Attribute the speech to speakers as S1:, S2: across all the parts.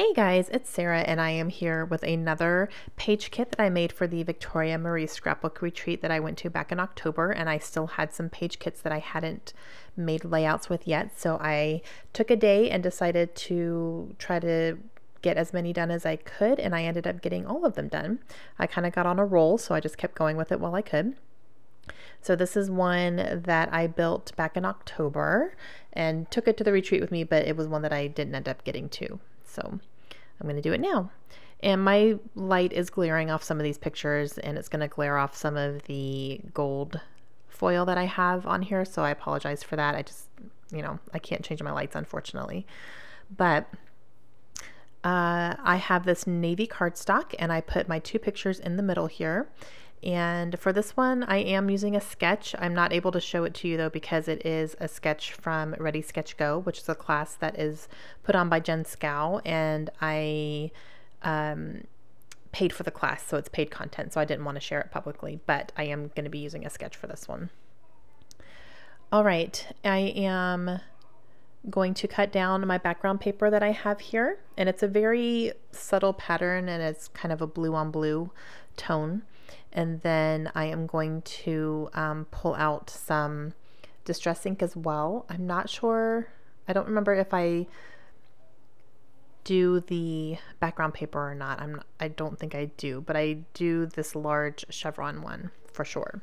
S1: Hey guys, it's Sarah and I am here with another page kit that I made for the Victoria Marie scrapbook retreat that I went to back in October, and I still had some page kits that I hadn't made layouts with yet. So I took a day and decided to try to get as many done as I could, and I ended up getting all of them done. I kind of got on a roll, so I just kept going with it while I could. So this is one that I built back in October and took it to the retreat with me, but it was one that I didn't end up getting to. So I'm going to do it now. And my light is glaring off some of these pictures, and it's going to glare off some of the gold foil that I have on here. So I apologize for that. I just, I can't change my lights, unfortunately. But I have this navy cardstock, and I put my two pictures in the middle here. And for this one, I am using a sketch. I'm not able to show it to you though, because it is a sketch from Ready Sketch Go, which is a class that is put on by Jen Schow, and I paid for the class, so it's paid content, so I didn't want to share it publicly, but I am going to be using a sketch for this one. All right, I am going to cut down my background paper that I have here, and it's a very subtle pattern, and it's kind of a blue on blue tone. And then I am going to pull out some Distress ink as well. I'm not sure, I don't remember if I do the background paper or not. I don't think I do, but I do this large chevron one for sure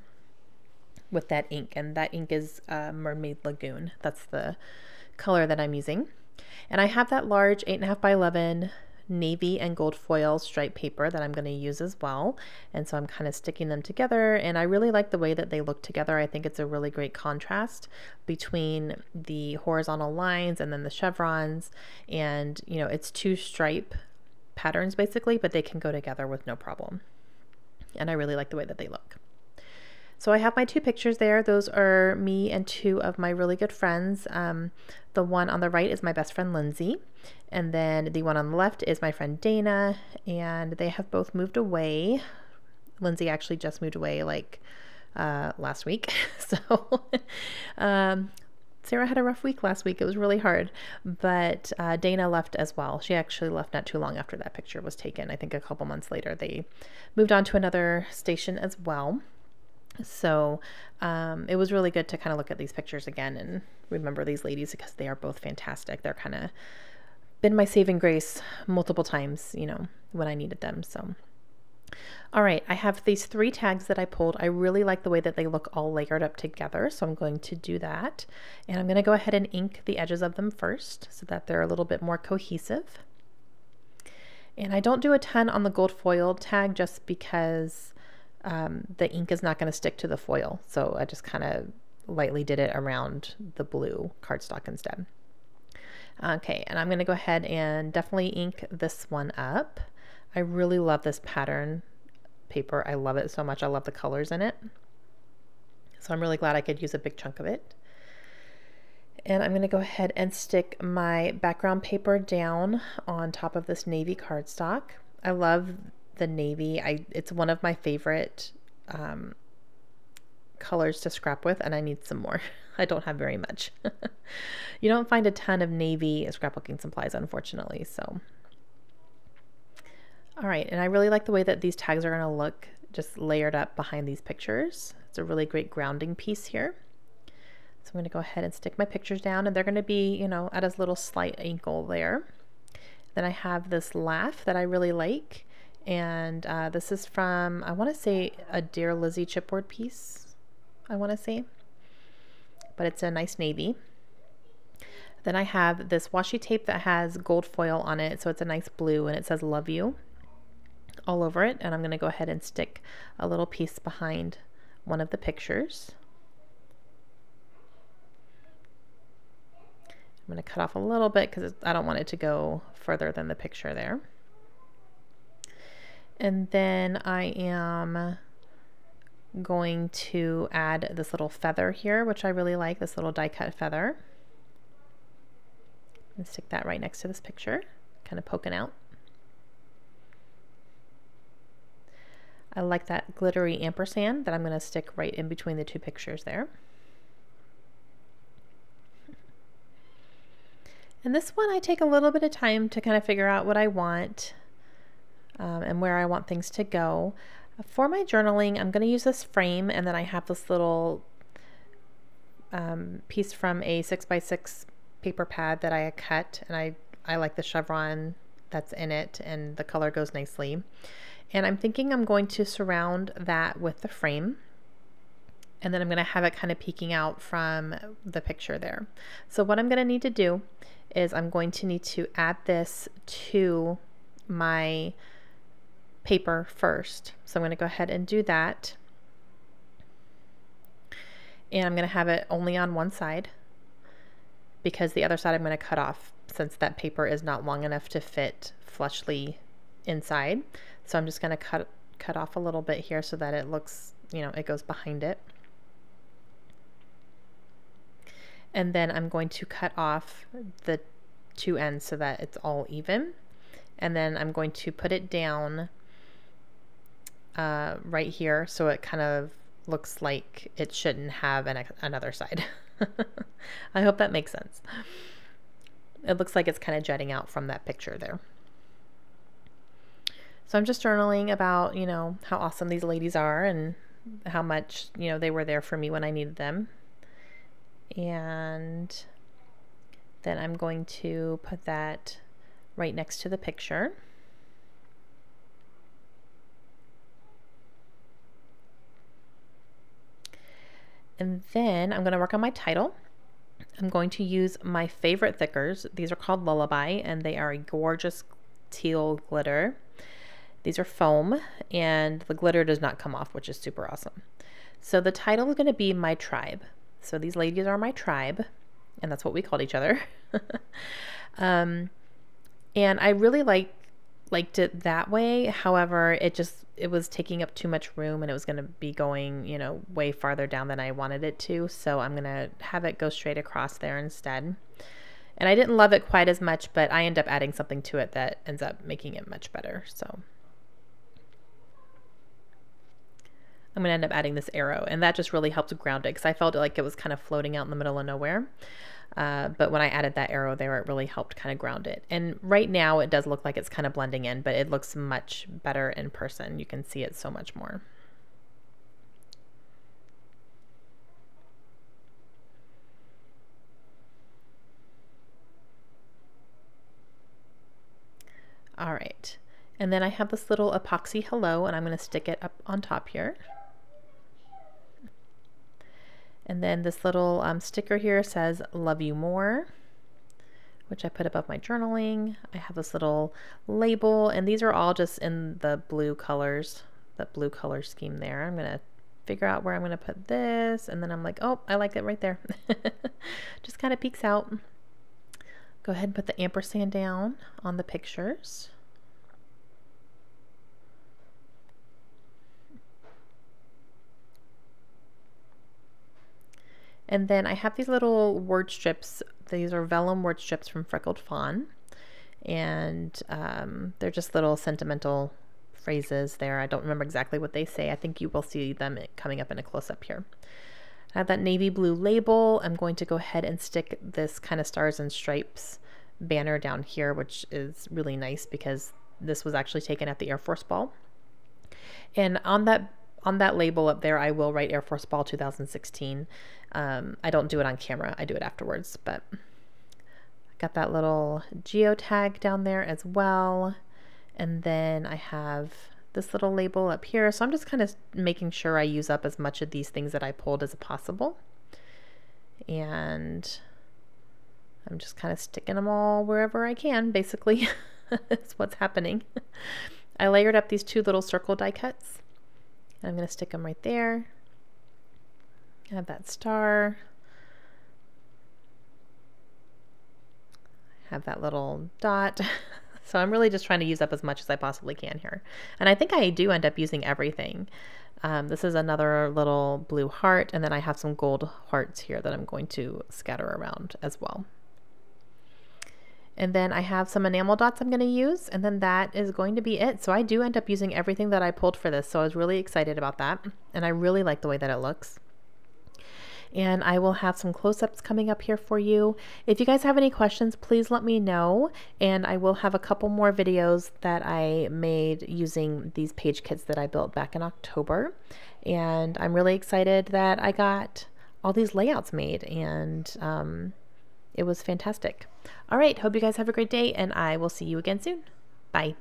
S1: with that ink, and that ink is Mermaid Lagoon. That's the color that I'm using. And I have that large 8.5 by 11 navy and gold foil stripe paper that I'm going to use as well, and so I'm kind of sticking them together, and I really like the way that they look together. I think it's a really great contrast between the horizontal lines and then the chevrons, and it's two stripe patterns basically, but they can go together with no problem, and I really like the way that they look. So I have my two pictures there. Those are me and two of my really good friends. The one on the right is my best friend Lindsay, and then the one on the left is my friend Dana, and they have both moved away. Lindsay actually just moved away like last week. So Sarah had a rough week last week. It was really hard, but Dana left as well. She actually left not too long after that picture was taken. I think a couple months later. They moved on to another station as well. So it was really good to kind of look at these pictures again and remember these ladies, because they are both fantastic. They're kind of been my saving grace multiple times, when I needed them. So, all right, I have these 3 tags that I pulled. I really like the way that they look all layered up together, so I'm going to do that. And I'm going to go ahead and ink the edges of them first so that they're a little bit more cohesive. And I don't do a ton on the gold foil tag just because the ink is not going to stick to the foil, so I just kind of lightly did it around the blue cardstock instead. Okay, and I'm going to go ahead and definitely ink this one up. I really love this pattern paper. I love it so much. I love the colors in it, so I'm really glad I could use a big chunk of it. And I'm going to go ahead and stick my background paper down on top of this navy cardstock. I love the navy. It's one of my favorite colors to scrap with, and I need some more. I don't have very much. You don't find a ton of navy scrapbooking supplies, unfortunately. So, all right, and I really like the way that these tags are going to look just layered up behind these pictures. It's a really great grounding piece here. So I'm going to go ahead and stick my pictures down, and they're going to be, at a little slight angle there. Then I have this laugh that I really like. And this is from, I want to say, a Dear Lizzie chipboard piece, I want to say, but it's a nice navy. Then I have this washi tape that has gold foil on it, so it's a nice blue, and it says love you all over it. And I'm going to go ahead and stick a little piece behind one of the pictures. I'm going to cut off a little bit because I don't want it to go further than the picture there. And then I am going to add this little feather here, which I really like, this little die cut feather. And stick that right next to this picture, kind of poking out. I like that glittery ampersand that I'm going to stick right in between the two pictures there. And this one I take a little bit of time to kind of figure out what I want and where I want things to go. For my journaling, I'm going to use this frame, and then I have this little piece from a 6x6 paper pad that I had cut, and I like the chevron that's in it, and the color goes nicely. And I'm thinking I'm going to surround that with the frame, and then I'm going to have it kind of peeking out from the picture there. So what I'm going to need to do is I'm going to need to add this to my paper first. So I'm going to go ahead and do that. And I'm going to have it only on one side, because the other side I'm going to cut off, since that paper is not long enough to fit flushly inside. So I'm just going to cut off a little bit here so that it looks, you know, it goes behind it. And then I'm going to cut off the two ends so that it's all even. And then I'm going to put it down right here so it kind of looks like it shouldn't have another side. I hope that makes sense. It looks like it's kind of jutting out from that picture there. So I'm just journaling about, you know, how awesome these ladies are and how much, you know, they were there for me when I needed them. And then I'm going to put that right next to the picture. And then I'm going to work on my title. I'm going to use my favorite thickers. These are called Lullaby, and they are a gorgeous teal glitter. These are foam, and the glitter does not come off, which is super awesome. So the title is going to be My Tribe. So these ladies are my tribe, and that's what we called each other. And I really liked it that way. However, it was taking up too much room, and it was going to be going, you know, way farther down than I wanted it to. So I'm going to have it go straight across there instead. And I didn't love it quite as much, but I end up adding something to it that ends up making it much better. So I'm going to end up adding this arrow, and that just really helped ground it, because I felt like it was kind of floating out in the middle of nowhere. But when I added that arrow there, it really helped kind of ground it. And right now it does look like it's kind of blending in, but it looks much better in person. You can see it so much more. All right. And then I have this little epoxy hello, and I'm going to stick it up on top here. And then this little sticker here says Love You More, which I put above my journaling. I have this little label, and these are all just in the blue colors, that blue color scheme there. I'm going to figure out where I'm going to put this, and then I'm like, oh, I like it right there. Just kind of peeks out. Go ahead and put the ampersand down on the pictures. And then I have these little word strips. These are vellum word strips from Freckled Fawn. And they're just little sentimental phrases there. I don't remember exactly what they say. I think you will see them coming up in a close-up here. I have that navy blue label. I'm going to go ahead and stick this kind of stars and stripes banner down here, which is really nice because this was actually taken at the Air Force Ball. And on that label up there, I will write Air Force Ball 2016. I don't do it on camera. I do it afterwards, but I got that little geotag down there as well. And then I have this little label up here. So I'm just kind of making sure I use up as much of these things that I pulled as possible. And I'm just kind of sticking them all wherever I can, basically. That's what's happening. I layered up these two little circle die cuts. I'm going to stick them right there. I have that star. I have that little dot. So I'm really just trying to use up as much as I possibly can here. And I think I do end up using everything. This is another little blue heart, and then I have some gold hearts here that I'm going to scatter around as well. And then I have some enamel dots I'm going to use, and then that is going to be it. So I do end up using everything that I pulled for this, so I was really excited about that, and I really like the way that it looks. and I will have some close-ups coming up here for you. If you guys have any questions, please let me know, and I will have a couple more videos that I made using these page kits that I built back in October. And I'm really excited that I got all these layouts made, and it was fantastic. All right, hope you guys have a great day, and I will see you again soon. Bye.